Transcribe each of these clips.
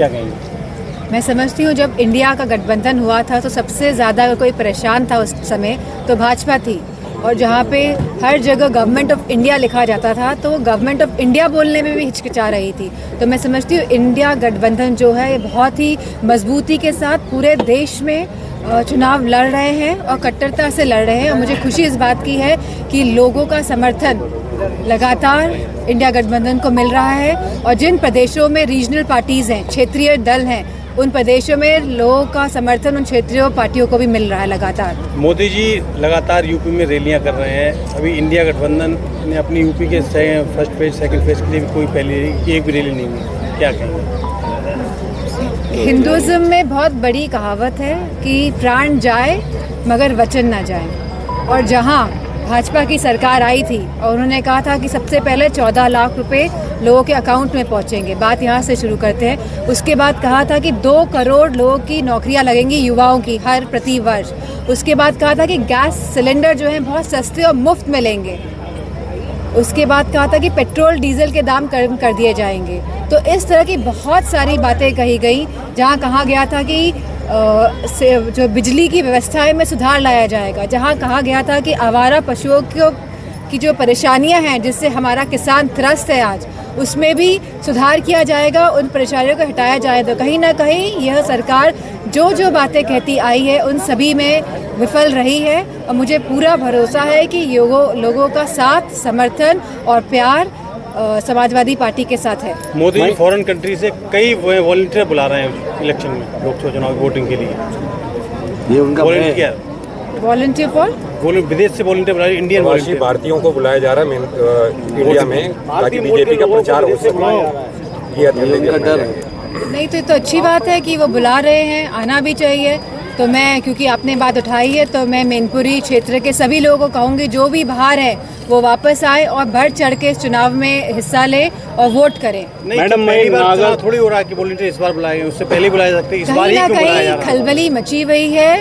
क्या कहेंगे? मैं समझती हूँ जब इंडिया का गठबंधन हुआ था तो सबसे ज़्यादा अगर कोई परेशान था उस समय तो भाजपा थी, और जहाँ पे हर जगह गवर्नमेंट ऑफ इंडिया लिखा जाता था तो वो गवर्नमेंट ऑफ इंडिया बोलने में भी हिचकिचा रही थी। तो मैं समझती हूँ इंडिया गठबंधन जो है ये बहुत ही मजबूती के साथ पूरे देश में चुनाव लड़ रहे हैं और कट्टरता से लड़ रहे हैं। और मुझे खुशी इस बात की है कि लोगों का समर्थन लगातार इंडिया गठबंधन को मिल रहा है, और जिन प्रदेशों में रीजनल पार्टीज़ हैं, क्षेत्रीय दल हैं, उन प्रदेशों में लोगों का समर्थन उन क्षेत्रीय पार्टियों को भी मिल रहा है लगातार। मोदी जी लगातार यूपी में रैलियां कर रहे हैं। अभी इंडिया गठबंधन ने अपनी यूपी के फर्स्ट फेज सेकंड फेज के लिए भी कोई पहले एक भी रैली नहीं हुई, क्या कहेंगे? हिंदुज़्म में बहुत बड़ी कहावत है कि प्राण जाए मगर वचन ना जाए, और जहां भाजपा की सरकार आई थी और उन्होंने कहा था कि सबसे पहले 14 लाख रुपए लोगों के अकाउंट में पहुंचेंगे, बात यहां से शुरू करते हैं। उसके बाद कहा था कि 2 करोड़ लोगों की नौकरियां लगेंगी युवाओं की हर प्रति वर्ष। उसके बाद कहा था कि गैस सिलेंडर जो है बहुत सस्ते और मुफ्त मिलेंगे। उसके बाद कहा था कि पेट्रोल डीजल के दाम कम कर दिए जाएंगे। तो इस तरह की बहुत सारी बातें कही गई, जहां कहा गया था कि जो बिजली की व्यवस्थाएं में सुधार लाया जाएगा, जहां कहा गया था कि आवारा पशुओं की जो परेशानियां हैं जिससे हमारा किसान त्रस्त है आज, उसमें भी सुधार किया जाएगा, उन परेशानियों को हटाया जाएगा। कहीं ना कहीं यह सरकार जो बातें कहती आई है उन सभी में विफल रही है, और मुझे पूरा भरोसा है कि लोगों का साथ, समर्थन और प्यार समाजवादी पार्टी के साथ है। मोदी जी फॉरेन कंट्री से कई वॉलंटियर बुला रहे हैं इलेक्शन में, लोकसभा चुनाव वोटिंग के लिए। ये उनका वॉलंटियर फॉर विदेश से वॉलंटियर बुला रहे हैं, इंडियन प्रवासी भारतीयों को बुलाया जा रहा है इंडिया में, ताकि बीजेपी का प्रचार हो सके। ये डर नहीं तो ये तो अच्छी बात है कि वो बुला रहे हैं, आना भी चाहिए। तो मैं, क्योंकि आपने बात उठाई है, तो मैं मैनपुरी क्षेत्र के सभी लोगों को कहूँगी जो भी बाहर है वो वापस आए और बढ़ चढ़ के इस चुनाव में हिस्सा ले और वोट करें। मैडम, थोड़ी हो रहा है कि वॉलंटियर इस बार बुलाए गए, उससे पहले बुलाए सकते हैं, इस बार ही क्यों बुलाया जा रहा है? खलबली मची हुई है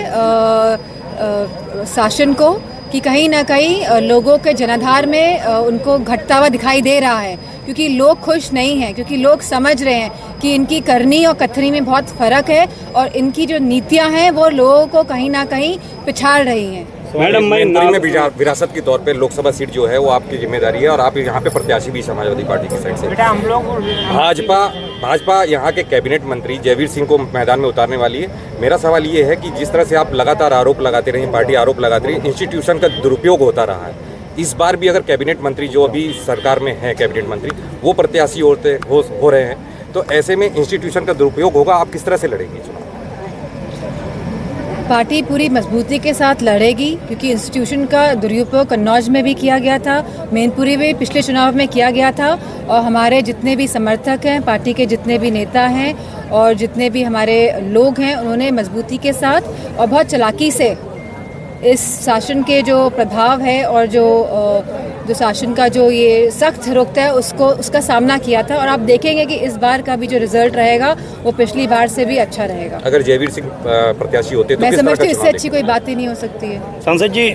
शासन को कि कहीं ना कहीं लोगों के जनाधार में उनको घटता हुआ दिखाई दे रहा है, क्योंकि लोग खुश नहीं हैं, क्योंकि लोग समझ रहे हैं कि इनकी करनी और कथनी में बहुत फर्क है, और इनकी जो नीतियां हैं वो लोगों को कहीं ना कहीं पिछाड़ रही हैं। मैडम, मैनपुरी में विरासत के तौर पे लोकसभा सीट जो है वो आपकी जिम्मेदारी है, और आप यहाँ पे प्रत्याशी भी समाजवादी पार्टी की साइड से। भाजपा यहाँ के कैबिनेट मंत्री जयवीर सिंह को मैदान में उतारने वाली है। मेरा सवाल ये है कि जिस तरह से आप लगातार आरोप लगाते रहे, पार्टी आरोप लगाती रही, इंस्टीट्यूशन का दुरुपयोग होता रहा है, इस बार भी अगर कैबिनेट मंत्री जो अभी सरकार में है, कैबिनेट मंत्री वो प्रत्याशी हो रहे हैं, तो ऐसे में इंस्टीट्यूशन का दुरुपयोग होगा, आप किस तरह से लड़ेंगे चुनाव? पार्टी पूरी मजबूती के साथ लड़ेगी, क्योंकि इंस्टीट्यूशन का दुरुपयोग कन्नौज में भी किया गया था, मैनपुरी में पिछले चुनाव में किया गया था, और हमारे जितने भी समर्थक हैं, पार्टी के जितने भी नेता हैं और जितने भी हमारे लोग हैं, उन्होंने मजबूती के साथ और बहुत चालाकी से इस शासन के जो प्रभाव है और जो शासन का जो ये सख्त रुख है उसका सामना किया था। और आप देखेंगे कि इस बार का भी जो रिजल्ट रहेगा वो पिछली बार से भी अच्छा रहेगा। अगर जयवीर सिंह प्रत्याशी होते तो मैं समझती हूँ इससे अच्छी कोई बात ही नहीं हो सकती है। सांसद जी,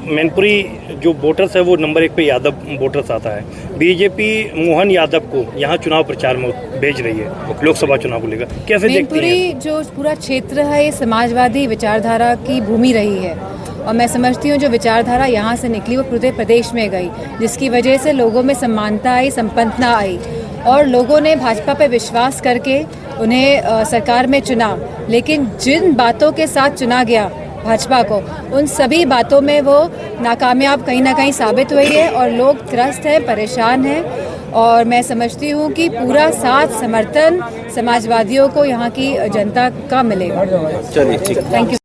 मैनपुरी जो वोटर्स है वो नंबर 1 पे यादव वोटर्स आता है। बीजेपी मोहन यादव को यहाँ चुनाव प्रचार में भेज रही है लोकसभा चुनाव को लेकर, कैसे देखती हैं? मैनपुरी जो पूरा क्षेत्र है ये समाजवादी विचारधारा की भूमि रही है, और मैं समझती हूँ जो विचारधारा यहाँ से निकली वो पूरे प्रदेश में गई, जिसकी वजह से लोगों में समानता आई, संपन्नता आई, और लोगों ने भाजपा पे विश्वास करके उन्हें सरकार में चुना। लेकिन जिन बातों के साथ चुना गया भाजपा को, उन सभी बातों में वो नाकामयाब कहीं ना कहीं साबित हुई है, और लोग त्रस्त हैं, परेशान हैं। और मैं समझती हूँ कि पूरा साथ समर्थन समाजवादियों को यहाँ की जनता का मिलेगा। चलिए, ठीक, थैंक यू।